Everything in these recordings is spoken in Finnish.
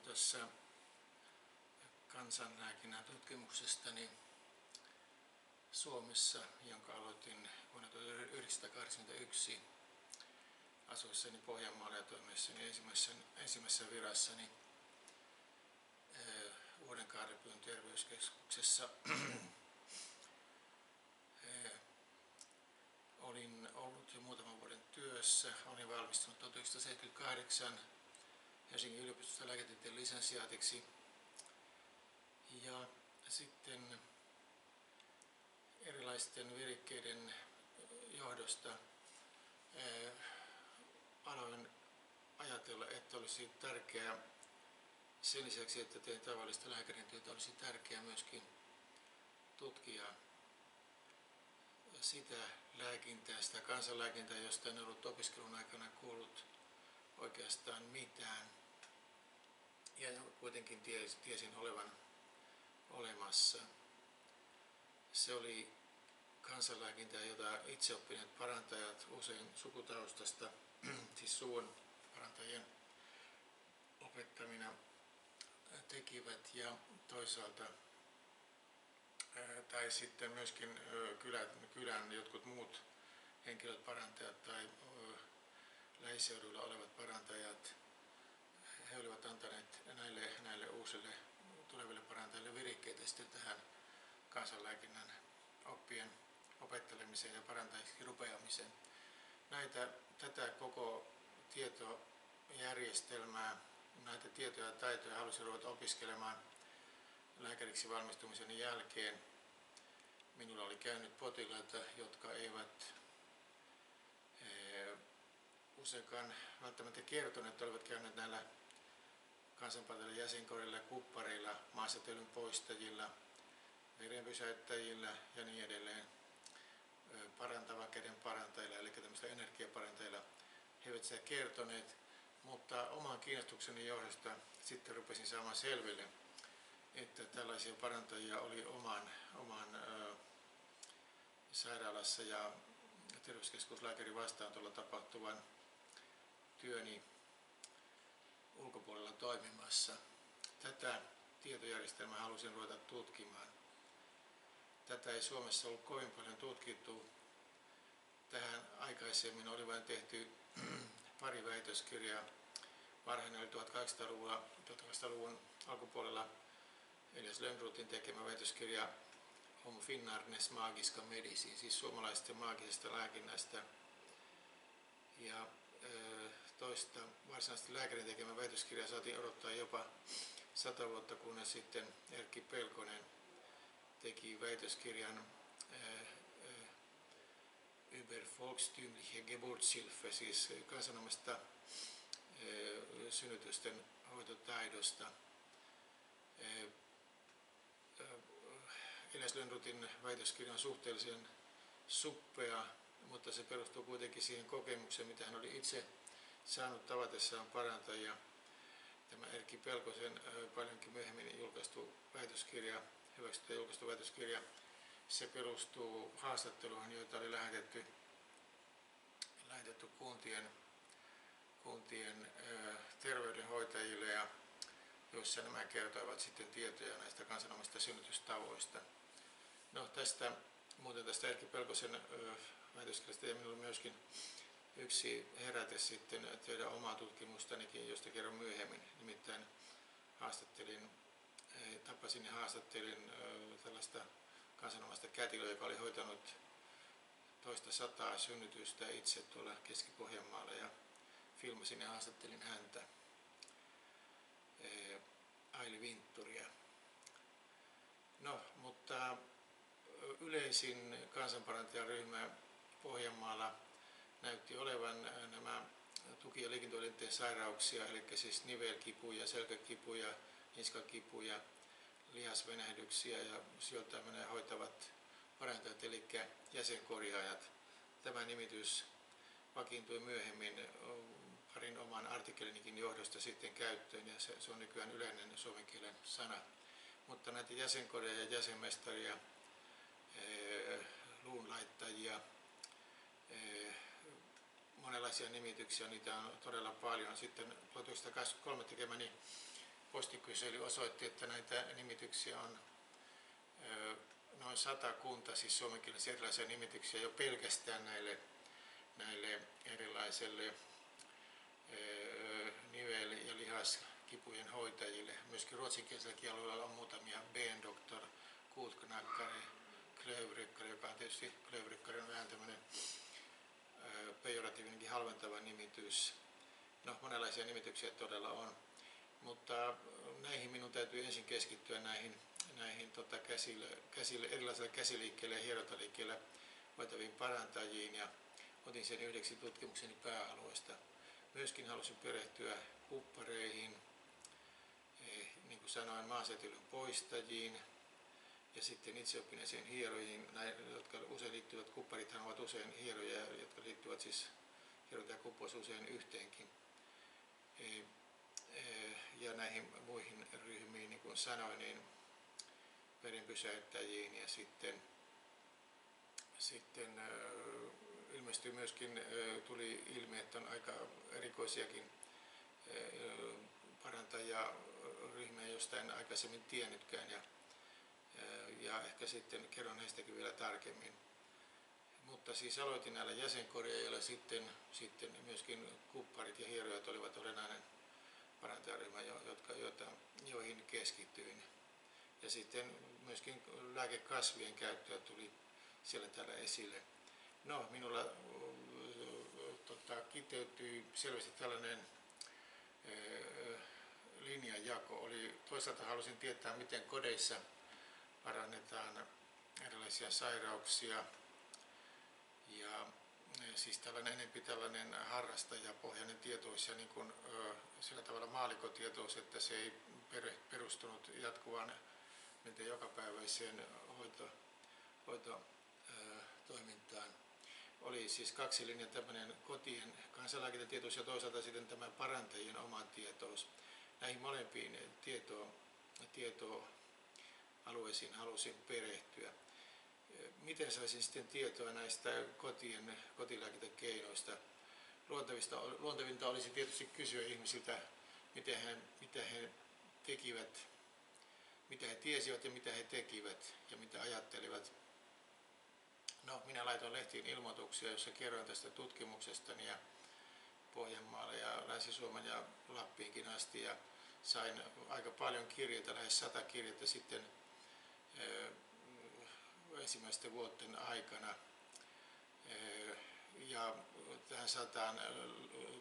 tässä kansanlääkinnän tutkimuksestani Suomessa, jonka aloitin vuonna 1981 asuessani Pohjanmaalla ja toimiessani ensimmäisessä virassani Vuodenkaarepyyn terveyskeskuksessa. Olin ollut jo muutaman vuoden työssä. Olin valmistunut 1978 Helsingin yliopistosta lääketieteen lisensiaatiksi. Ja sitten erilaisten virikkeiden johdosta aloin ajatella, että olisi tärkeää, sen lisäksi, että tein tavallista lääkärin työtä, olisi tärkeää myöskin tutkia sitä lääkintää, sitä kansanlääkintää, josta en ollut opiskelun aikana kuullut oikeastaan mitään. Ja kuitenkin tiesin olevan olemassa. Se oli kansanlääkintää, jota itseoppineet parantajat usein sukutaustasta, siis suvun parantajien opettamina tekivät, ja toisaalta tai sitten myöskin kylän jotkut muut henkilöt, parantajat tai lähiseuduilla olevat parantajat, he olivat antaneet näille uusille tuleville parantajille virikkeitä sitten tähän kansanlääkinnän oppien opettelemiseen ja parantajiksi rupeamiseen. Tätä koko tietojärjestelmää, näitä tietoja ja taitoja halusin ruveta opiskelemaan lääkäriksi valmistumisen jälkeen. Minulla oli käynyt potilaita, jotka eivät useinkaan välttämättä kertoneet, että olivat käyneet näillä kansanparantajilla, jäsenkoreilla, kuppareilla, maastatöilyn poistajilla, verenpysäyttäjillä ja niin edelleen, parantavan käden parantajilla, eli tämmöisillä energiaparantajilla. He eivät sitä kertoneet, mutta oman kiinnostukseni johdosta sitten rupesin saamaan selville, että tällaisia parantajia oli oman sairaalassa ja terveyskeskuslääkärin vastaanotolla tapahtuvan työni ulkopuolella toimimassa. Tätä tietojärjestelmää halusin ruveta tutkimaan. Tätä ei Suomessa ollut kovin paljon tutkittu. Tähän aikaisemmin oli vain tehty pari väitöskirjaa. Varhainen oli 1800-luvun alkupuolella Elias Lönnrotin tekemä väitöskirja Om Finnarnes magiska medicin, siis suomalaisten maagisesta lääkinnästä. Ja toista varsinaisesti lääkärin tekemä väitöskirja saatiin odottaa jopa 100 vuotta, kunnes sitten Erkki Pelkonen teki väitöskirjan über volkstümliche Geburtshilfe, siis kansanomaisesta synnytysten hoitotaidosta. Elias Lönnrotin väitöskirja on suhteellisen suppea, mutta se perustuu kuitenkin siihen kokemukseen, mitä hän oli itse saanut tavatessaan parantajia. Tämä Erkki Pelkosen paljonkin myöhemmin julkaistu väitöskirja, hyväksytty julkaistu väitöskirja, se perustuu haastatteluihin, joita oli lähetetty kuntien terveydenhoitajille, ja joissa nämä kertoivat sitten tietoja näistä kansanomaisista synnytystavoista. No tästä Erkki Pelkosen väitöskirjasta ja minulla myöskin yksi heräte sitten tehdä omaa tutkimustanikin, josta kerron myöhemmin. Nimittäin tapasin ja haastattelin tällaista kansanomaista kätilöä, joka oli hoitanut toista 100 synnytystä itse tuolla Keski-Pohjanmaalla, ja filmasin ja haastattelin häntä, Aili Vintturia. No, mutta yleisin kansanparantajaryhmä Pohjanmaalla näytti olevan nämä tuki- ja liikuntaelinten sairauksia, eli siis nivelkipuja, selkäkipuja, niskakipuja, lihasvenähdyksiä ja syöltäämänä hoitavat parantajat, eli jäsenkorjaajat. Tämä nimitys vakiintui myöhemmin parin oman artikkelinikin johdosta sitten käyttöön, ja se on nykyään yleinen suomen kielen sana. Mutta näitä jäsenkorjaajia, jäsenmestaria, luunlaittajia, monenlaisia nimityksiä, niitä on todella paljon. Sitten 1923 tekemäni postikysely osoitti, että näitä nimityksiä on noin 100, siis suomenkielisiä erilaisia nimityksiä jo pelkästään näille erilaisille nivel- ja lihaskipujen hoitajille. Myöskin ruotsinkieliselläkin alueella on muutamia Ben-doktor, Kuutknackare, Klövrykkare, joka on tietysti Klövrykkare on vähän tämmöinen pejoratiivinenkin halventava nimitys. No, monenlaisia nimityksiä todella on, mutta näihin minun täytyy ensin keskittyä näihin erilaisilla käsiliikkeillä ja hierontaliikkeillä hoitaviin parantajiin, ja otin sen yhdeksi tutkimukseni pääalueesta. Myöskin halusin perehtyä kuppareihin, niin kuin sanoin, maasetelyn poistajiin ja sitten itseoppineisiin hierojiin, jotka usein liittyvät, kupparithan ovat usein hieroja, jotka liittyvät siis hieronta ja kuppous usein yhteenkin. Ja näihin muihin ryhmiin, niin kuin sanoin, niin verenpysäyttäjiin, ja sitten ilmestyi myöskin, tuli ilmi, että on aika erikoisiakin parantajaryhmiä, joista en aikaisemmin tiennytkään, ja ehkä sitten kerron heistäkin vielä tarkemmin. Mutta siis aloitin näillä jäsenkorjaajilla, sitten myöskin kupparit ja hierojat olivat olennainen parantajaryhmä, joihin keskityin. Ja sitten myöskin lääkekasvien käyttöä tuli siellä täällä esille. No, minulla kiteytyi selvästi tällainen linjanjako. Toisaalta halusin tietää, miten kodeissa parannetaan erilaisia sairauksia, ja siis tällainen harrastajapohjainen tietous ja niin kuin, sillä tavalla maallikkotietous, että se ei perustunut jatkuvaan jokapäiväiseen hoitotoimintaan. Oli siis kaksi linjaa, tämmöinen kotien kansanlääkintätietos ja toisaalta sitten tämä parantajien oma tietous. Näihin molempiin tietoalueisiin halusin perehtyä. Miten saisin sitten tietoa näistä kotilääkintäkeinoista? Luontevinta olisi tietysti kysyä ihmisiltä, mitä he tekivät, mitä he tiesivät ja mitä he tekivät ja mitä ajattelivat. No, minä laitoin lehtiin ilmoituksia, joissa kerroin tästä tutkimuksestani ja Pohjanmaalle ja Länsi-Suomen ja Lappiinkin asti, ja sain aika paljon kirjeitä, lähes 100 kirjettä sitten ensimmäisten vuotten aikana. Ja tähän 100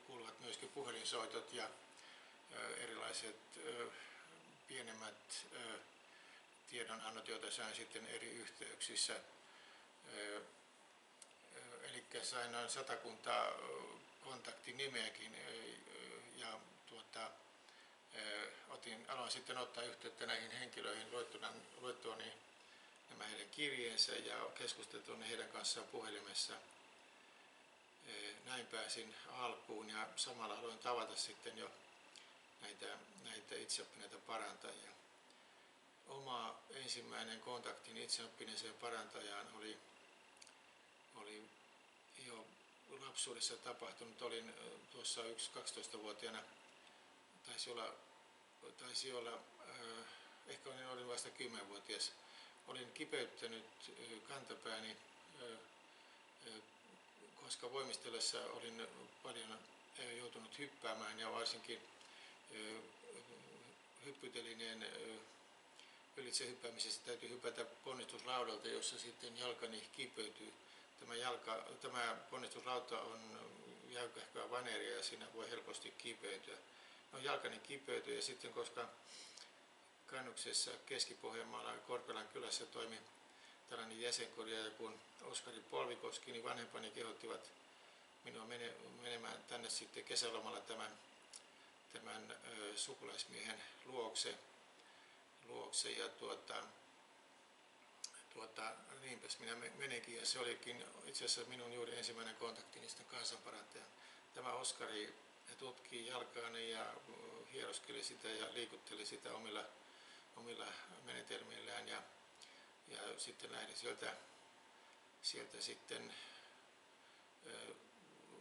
kuuluvat myöskin puhelinsoitot ja erilaiset pienemmät tiedonannot, joita sain sitten eri yhteyksissä. Eli sain noin 100 kontaktinimeäkin, ja aloin sitten ottaa yhteyttä näihin henkilöihin luettuani nämä heidän kirjeensä ja keskusteltuani heidän kanssaan puhelimessa. Näin pääsin alkuun, ja samalla aloin tavata sitten jo näitä itseoppineita parantajia. Oma ensimmäinen kontaktini itseoppineeseen parantajaan oli jo lapsuudessa tapahtunut. Olin tuossa 12-vuotiaana, taisi olla ehkä olin vasta 10-vuotias. Olin kipeyttänyt kantapääni, koska voimistellessa olin paljon joutunut hyppäämään, ja varsinkin hyppytelineen ylitse hyppäämisessä täytyy hypätä ponnistuslaudalta, jossa sitten jalkani kipeytyy. Tämä ponnistuslauta on jäykähköä vaneeria ja siinä voi helposti kipeytyä. No, jalkani kipeytyi, ja sitten koska Kannuksessa Keski-Pohjanmaalla Korpelan kylässä toimi tällainen jäsenkorjaaja kuin Oskari Polvikoski, niin vanhempani kehottivat minua menemään tänne sitten kesälomalla tämän sukulaismiehen luokse, ja niinpäs minä meninkin, ja se olikin itse asiassa minun juuri ensimmäinen kontaktini sitten kansanparantajan. Tämä Oskari tutki jalkaani ja hieroskeli sitä ja liikutteli sitä omilla menetelmillään, ja sitten lähdin sieltä sitten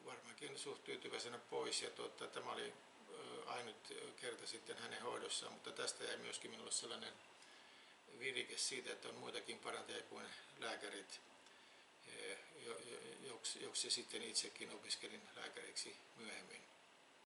varmaankin suht tyytyväisenä pois, ja tämä oli ainut kerta sitten hänen hoidossaan, mutta tästä jäi myöskin minulle sellainen virike siitä, että on muitakin parantajia kuin lääkärit, joksi sitten itsekin opiskelin lääkäriksi myöhemmin.